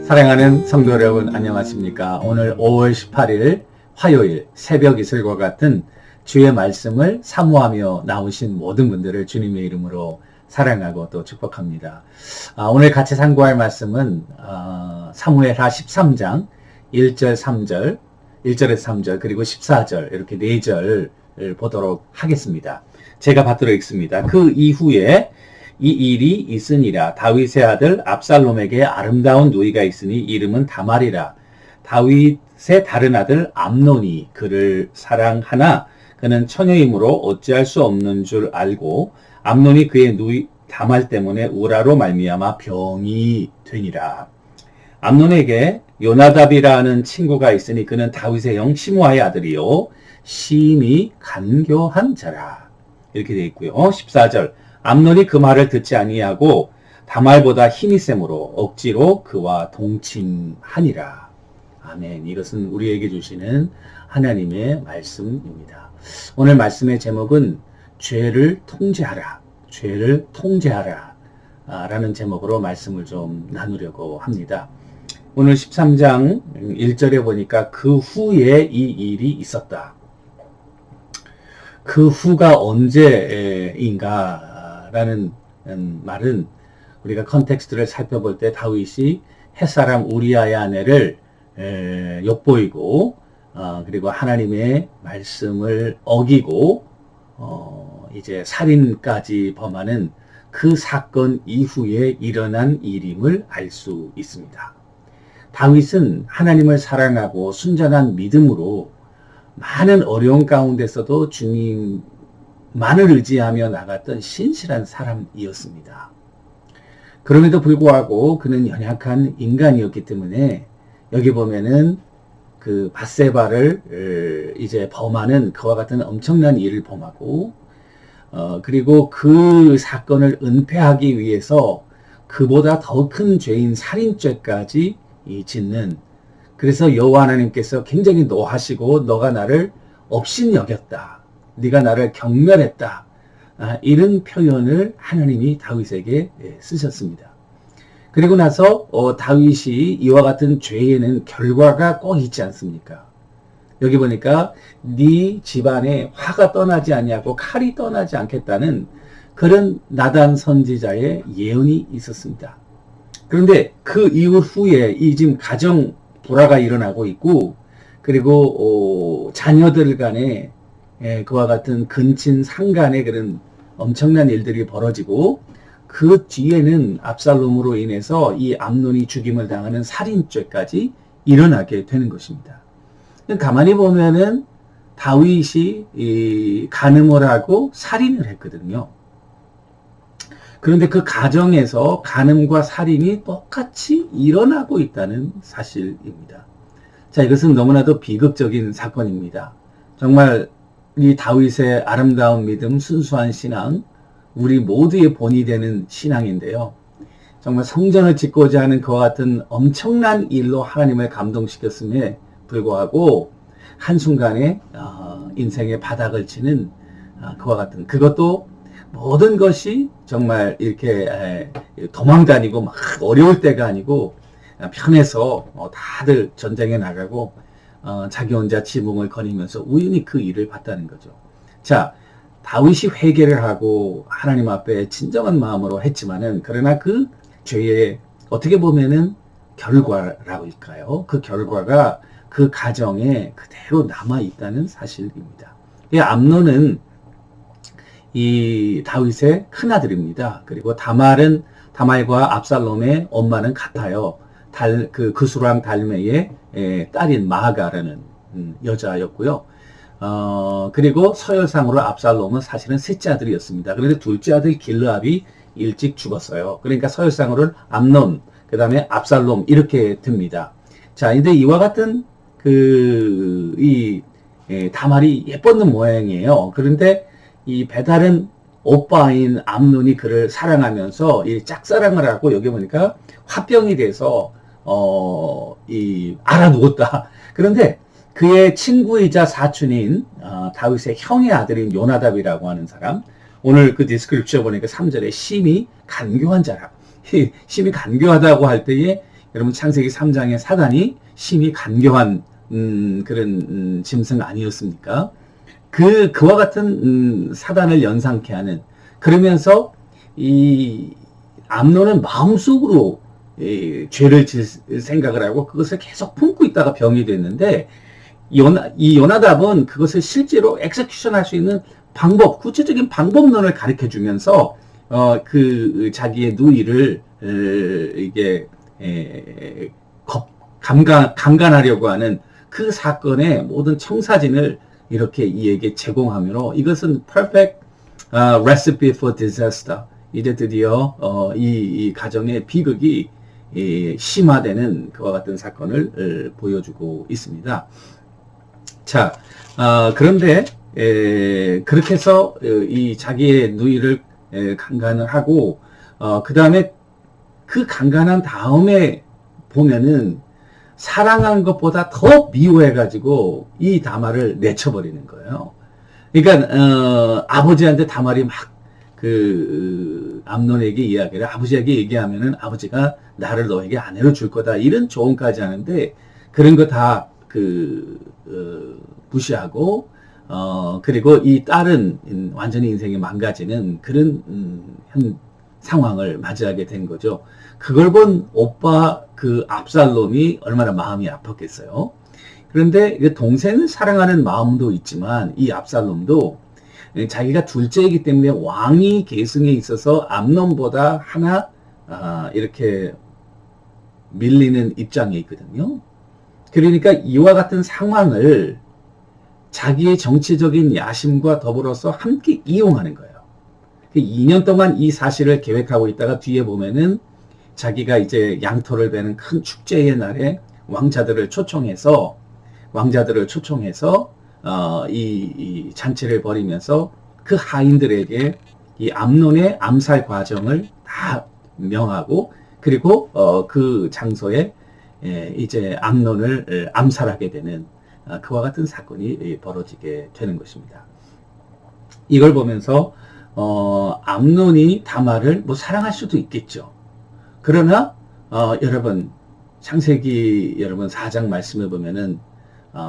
사랑하는 성도 여러분, 안녕하십니까? 오늘 5월 18일 화요일 새벽 이슬과 같은 주의 말씀을 사모하며 나오신 모든 분들을 주님의 이름으로 사랑하고 또 축복합니다. 오늘 같이 상고할 말씀은 사무엘하 13장 1절 3절, 1절에서 3절 그리고 14절 이렇게 4절을 보도록 하겠습니다. 제가 받도록 읽습니다. 그 이후에 이 일이 있으니라. 다윗의 아들 압살롬에게 아름다운 누이가 있으니 이름은 다말이라. 다윗의 다른 아들 암논이 그를 사랑하나 그는 처녀이므로 어찌할 수 없는 줄 알고 암논이 그의 누이 다말 때문에 우라로 말미암아 병이 되니라. 암논에게 요나답이라는 친구가 있으니 그는 다윗의 형 시므아의 아들이요 심히 간교한 자라. 이렇게 되어 있고요. 14절 암논이 그 말을 듣지 아니하고 다말보다 힘이 세므로 억지로 그와 동침하니라. 아멘. 이것은 우리에게 주시는 하나님의 말씀입니다. 오늘 말씀의 제목은 죄를 통제하라. 죄를 통제하라. 라는 제목으로 말씀을 좀 나누려고 합니다. 오늘 13장 1절에 보니까 그 후에 이 일이 있었다. 그 후가 언제인가 라는 말은 우리가 컨텍스트를 살펴볼 때 다윗이 햇사람 우리아의 아내를 엿보이고 그리고 하나님의 말씀을 어기고 이제 살인까지 범하는 그 사건 이후에 일어난 일임을 알 수 있습니다. 다윗은 하나님을 사랑하고 순전한 믿음으로 많은 어려운 가운데서도 주님만을 의지하며 나갔던 신실한 사람이었습니다. 그럼에도 불구하고 그는 연약한 인간이었기 때문에 여기 보면은 그 밧세바를 이제 범하는 그와 같은 엄청난 일을 범하고 그리고 그 사건을 은폐하기 위해서 그보다 더 큰 죄인 살인죄까지 짓는, 그래서 여호와 하나님께서 굉장히 노하시고 너가 나를 업신 여겼다. 네가 나를 경멸했다. 이런 표현을 하나님이 다윗에게 쓰셨습니다. 그리고 나서 다윗이 이와 같은 죄에는 결과가 꼭 있지 않습니까? 여기 보니까 네 집안에 화가 떠나지 아니하고 칼이 떠나지 않겠다는 그런 나단 선지자의 예언이 있었습니다. 그런데 그 이후에 이 지금 가정 불화가 일어나고 있고 그리고 자녀들 간에 그와 같은 근친 상간의 그런 엄청난 일들이 벌어지고 그 뒤에는 압살롬으로 인해서 이 암논이 죽임을 당하는 살인죄까지 일어나게 되는 것입니다. 가만히 보면은 다윗이 간음을 하고 살인을 했거든요. 그런데 그 가정에서 간음과 살인이 똑같이 일어나고 있다는 사실입니다. 자, 이것은 너무나도 비극적인 사건입니다. 정말 이 다윗의 아름다운 믿음, 순수한 신앙, 우리 모두의 본이 되는 신앙인데요. 정말 성전을 짓고자 하는 그와 같은 엄청난 일로 하나님을 감동시켰음에 불구하고 한순간에 인생의 바닥을 치는 그와 같은, 그것도 모든 것이 정말 이렇게 도망다니고 막 어려울 때가 아니고 편해서 다들 전쟁에 나가고 자기 혼자 지붕을 거니면서 우연히 그 일을 봤다는 거죠. 자, 다윗이 회개를 하고 하나님 앞에 진정한 마음으로 했지만은 그러나 그 죄의 어떻게 보면은 결과라고 할까요? 그 결과가 그 가정에 그대로 남아 있다는 사실입니다. 이 암논은 이 다윗의 큰아들입니다. 그리고 다말과 압살롬의 엄마는 같아요. 그수랑 달메의 딸인 마아가라는 여자였고요. 그리고 서열상으로 압살롬은 사실은 셋째 아들이었습니다. 그런데 둘째 아들 길르압이 일찍 죽었어요. 그러니까 서열상으로는 암논, 그 다음에 압살롬 이렇게 됩니다. 자, 근데 이와 같은 다말이 예뻤는 모양이에요. 그런데 이 배다른 오빠인 암논이 그를 사랑하면서 이 짝사랑을 하고 여기 보니까 화병이 돼서 알아누웠다. 그런데 그의 친구이자 사촌인 다윗의 형의 아들인 요나답이라고 하는 사람, 오늘 그 디스크립션 보니까 3절에 심히 간교한 자라. 심히 간교하다고 할 때에 여러분 창세기 3장의 사단이 심히 간교한 짐승 아니었습니까? 그와 같은 사단을 연상케 하는, 그러면서 이 암논은 마음속으로 죄를 질 생각을 하고 그것을 계속 품고 있다가 병이 됐는데, 이 요나답은 그것을 실제로 엑세큐션 할 수 있는 방법, 구체적인 방법론을 가르쳐 주면서 자기의 누이를 이게 강간하려고 하는 그 사건의 모든 청사진을 이렇게 이에게 제공하므로, 이것은 perfect recipe for disaster. 이제 드디어 이 가정의 비극이 심화되는 그와 같은 사건을 보여주고 있습니다. 자, 그런데 그렇게 해서 이 자기의 누이를 강간을 하고, 그 다음에 그 강간한 다음에 보면은 사랑한 것보다 더 미워해가지고 이 다말을 내쳐버리는 거예요. 그러니까 아버지한테 다말이 막 암논에게 이야기를, 아버지에게 얘기하면은 아버지가 나를 너에게 아내로 줄 거다, 이런 조언까지 하는데, 그런 거 다 무시하고, 그리고 이 딸은 완전히 인생이 망가지는 그런 상황을 맞이하게 된 거죠. 그걸 본 오빠 압살롬이 얼마나 마음이 아팠겠어요. 그런데 동생을 사랑하는 마음도 있지만, 이 압살롬도 자기가 둘째이기 때문에 왕위 계승에 있어서 암논보다 하나 이렇게 밀리는 입장에 있거든요. 그러니까 이와 같은 상황을 자기의 정치적인 야심과 더불어서 함께 이용하는 거예요. 2년 동안 이 사실을 계획하고 있다가 뒤에 보면은 자기가 이제 양털을 베는 큰 축제의 날에 왕자들을 초청해서 이 잔치를 벌이면서 그 하인들에게 이 암논의 암살 과정을 다 명하고, 그리고 그 장소에 이제 암논을 암살하게 되는 그와 같은 사건이 벌어지게 되는 것입니다. 이걸 보면서 암논이 다말을 사랑할 수도 있겠죠. 그러나 여러분 창세기 4장 말씀을 보면은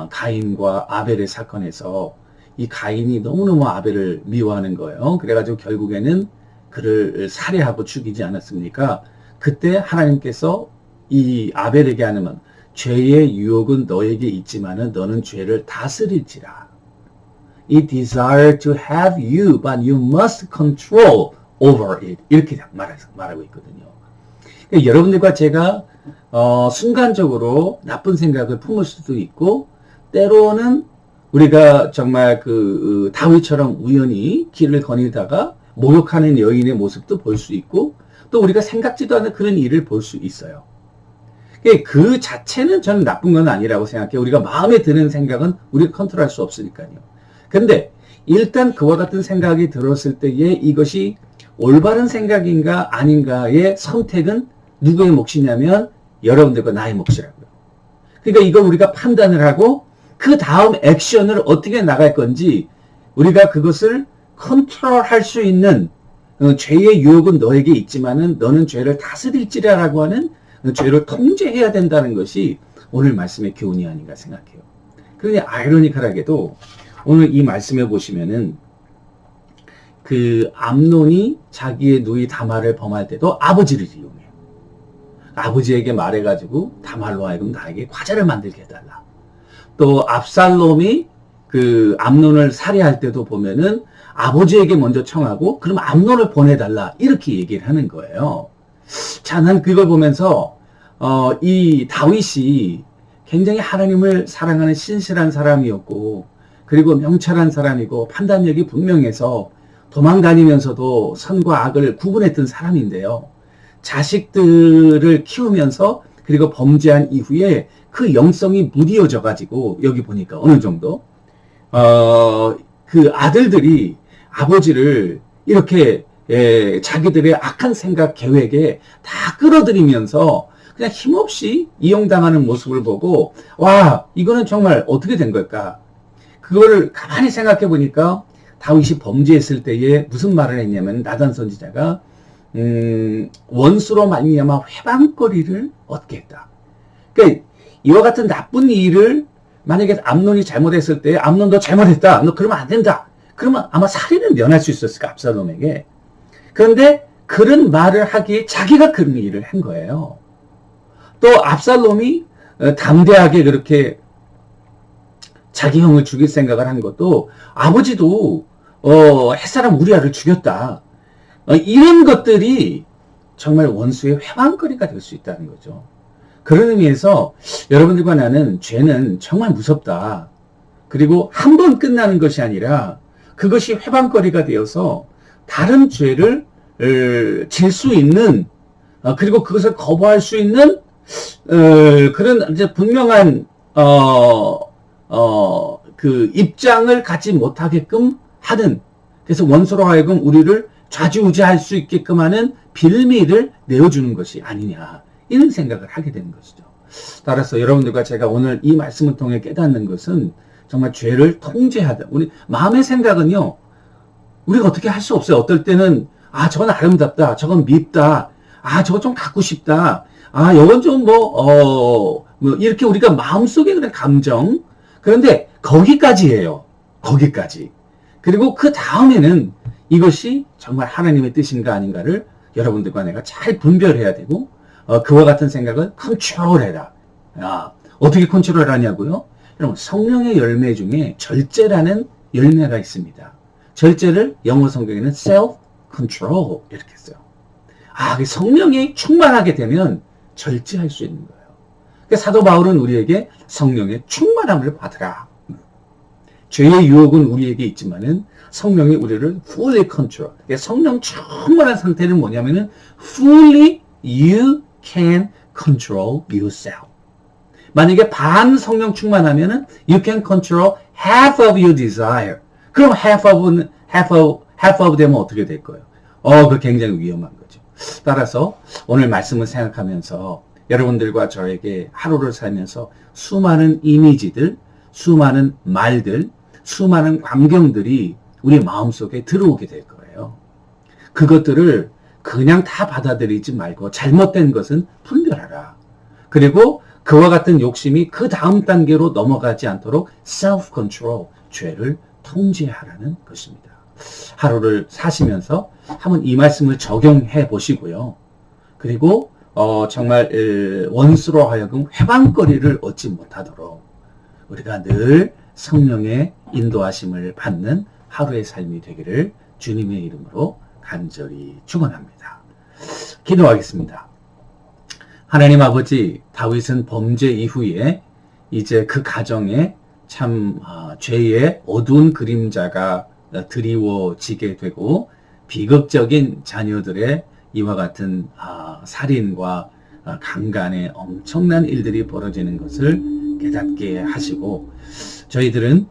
가인과 아벨의 사건에서 이 가인이 너무너무 아벨을 미워하는 거예요. 그래가지고 결국에는 그를 살해하고 죽이지 않았습니까? 그때 하나님께서 이 아벨에게 하는 죄의 유혹은 너에게 있지만은 너는 죄를 다스릴지라. It desire to have you, but you must control over it. 이렇게 말하고 있거든요. 그러니까 여러분들과 제가 순간적으로 나쁜 생각을 품을 수도 있고, 때로는 우리가 정말 다윗처럼 우연히 길을 거닐다가 목욕하는 여인의 모습도 볼 수 있고, 또 우리가 생각지도 않은 그런 일을 볼 수 있어요. 그 자체는 저는 나쁜 건 아니라고 생각해요. 우리가 마음에 드는 생각은 우리가 컨트롤할 수 없으니까요. 근데 일단 그와 같은 생각이 들었을 때에 이것이 올바른 생각인가 아닌가의 선택은 누구의 몫이냐면 여러분들과 나의 몫이라고요. 그러니까 이걸 우리가 판단을 하고 그 다음 액션을 어떻게 나갈 건지, 우리가 그것을 컨트롤할 수 있는, 죄의 유혹은 너에게 있지만은 너는 죄를 다스릴지라라고 하는 죄를 통제해야 된다는 것이 오늘 말씀의 교훈이 아닌가 생각해요. 그런데 아이러니컬하게도 오늘 이 말씀에 보시면은 암논이 자기의 누이 다말을 범할 때도 아버지를 이용해요. 아버지에게 말해가지고 다말로 하여금 나에게 과자를 만들게 해달라. 또 압살롬이 암논을 살해할 때도 보면은 아버지에게 먼저 청하고 그럼 암논을 보내달라, 이렇게 얘기를 하는 거예요. 자, 난 그걸 보면서 이 다윗이 굉장히 하나님을 사랑하는 신실한 사람이었고, 그리고 명철한 사람이고 판단력이 분명해서 도망다니면서도 선과 악을 구분했던 사람인데요. 자식들을 키우면서 그리고 범죄한 이후에 그 영성이 무디어져 가지고 여기 보니까 어느 정도 그 아들들이 아버지를 이렇게 자기들의 악한 생각 계획에 다 끌어들이면서 그냥 힘없이 이용당하는 모습을 보고, 와, 이거는 정말 어떻게 된 걸까? 그거를 가만히 생각해 보니까 다윗이 범죄했을 때에 무슨 말을 했냐면, 나단 선지자가 원수로 말미암아 회방거리를 얻겠다. 그러니까 이와 같은 나쁜 일을 만약에 암논이 잘못했을 때 암논 너 잘못했다. 너 그러면 안 된다. 그러면 아마 살인은 면할 수 있었을까 압살롬에게. 그런데 그런 말을 하기에 자기가 그런 일을 한 거예요. 또 압살롬이 담대하게 그렇게 자기 형을 죽일 생각을 한 것도 아버지도 햇사람 우리아를 죽였다. 이런 것들이 정말 원수의 회방거리가 될 수 있다는 거죠. 그런 의미에서 여러분들과 나는 죄는 정말 무섭다. 그리고 한 번 끝나는 것이 아니라 그것이 회방거리가 되어서 다른 죄를 질 수 있는 그리고 그것을 거부할 수 있는 그런 이제 분명한 그 입장을 갖지 못하게끔 하는, 그래서 원수로 하여금 우리를 좌지우지할 수 있게끔 하는 빌미를 내어주는 것이 아니냐, 이런 생각을 하게 되는 것이죠. 따라서 여러분들과 제가 오늘 이 말씀을 통해 깨닫는 것은 정말 죄를 통제하다. 우리 마음의 생각은요, 우리가 어떻게 할 수 없어요. 어떨 때는 저건 아름답다, 저건 밉다, 저거 좀 갖고 싶다, 이건 좀 뭐 이렇게 우리가 마음속에 그런 감정, 그런데 거기까지예요. 거기까지. 그리고 그 다음에는 이것이 정말 하나님의 뜻인가 아닌가를 여러분들과 내가 잘 분별해야 되고, 그와 같은 생각을 컨트롤해라. 어떻게 컨트롤하냐고요? 여러분, 성령의 열매 중에 절제라는 열매가 있습니다. 절제를 영어 성경에는 self-control 이렇게 써요. 성령이 충만하게 되면 절제할 수 있는 거예요. 그러니까 사도 바울은 우리에게 성령의 충만함을 받으라. 죄의 유혹은 우리에게 있지만은 성령이 우리를 fully control. 그러니까 성령 충만한 상태는 뭐냐면은 fully you can control yourself. 만약에 반 성령 충만하면은 you can control half of your desire. 그럼 half of 되면 어떻게 될 거예요? 그거 굉장히 위험한 거죠. 따라서 오늘 말씀을 생각하면서 여러분들과 저에게 하루를 살면서 수많은 이미지들, 수많은 말들, 수많은 광경들이 우리 마음속에 들어오게 될 거예요. 그것들을 그냥 다 받아들이지 말고 잘못된 것은 분별하라. 그리고 그와 같은 욕심이 그 다음 단계로 넘어가지 않도록 self-control, 죄를 통제하라는 것입니다. 하루를 사시면서 한번 이 말씀을 적용해 보시고요. 그리고 정말 원수로 하여금 회방거리를 얻지 못하도록 우리가 늘 성령의 인도하심을 받는 하루의 삶이 되기를 주님의 이름으로 간절히 축원합니다. 기도하겠습니다. 하나님 아버지, 다윗은 범죄 이후에 이제 그 가정에 참 죄의 어두운 그림자가 드리워지게 되고 비극적인 자녀들의 이와 같은 살인과 강간의 엄청난 일들이 벌어지는 것을 깨닫게 하시고, 저희들은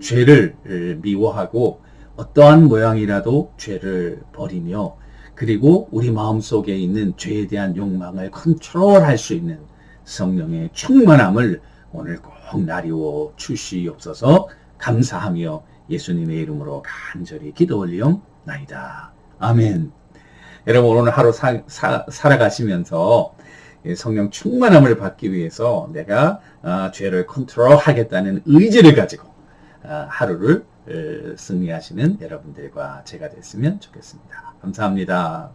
죄를 미워하고 어떠한 모양이라도 죄를 버리며, 그리고 우리 마음속에 있는 죄에 대한 욕망을 컨트롤할 수 있는 성령의 충만함을 오늘 꼭 나리워 주시옵소서. 감사하며 예수님의 이름으로 간절히 기도 올리옵나이다. 아멘. 여러분, 오늘 하루 살아가시면서 성령 충만함을 받기 위해서 내가 죄를 컨트롤하겠다는 의지를 가지고 하루를 승리하시는 여러분들과 제가 됐으면 좋겠습니다. 감사합니다.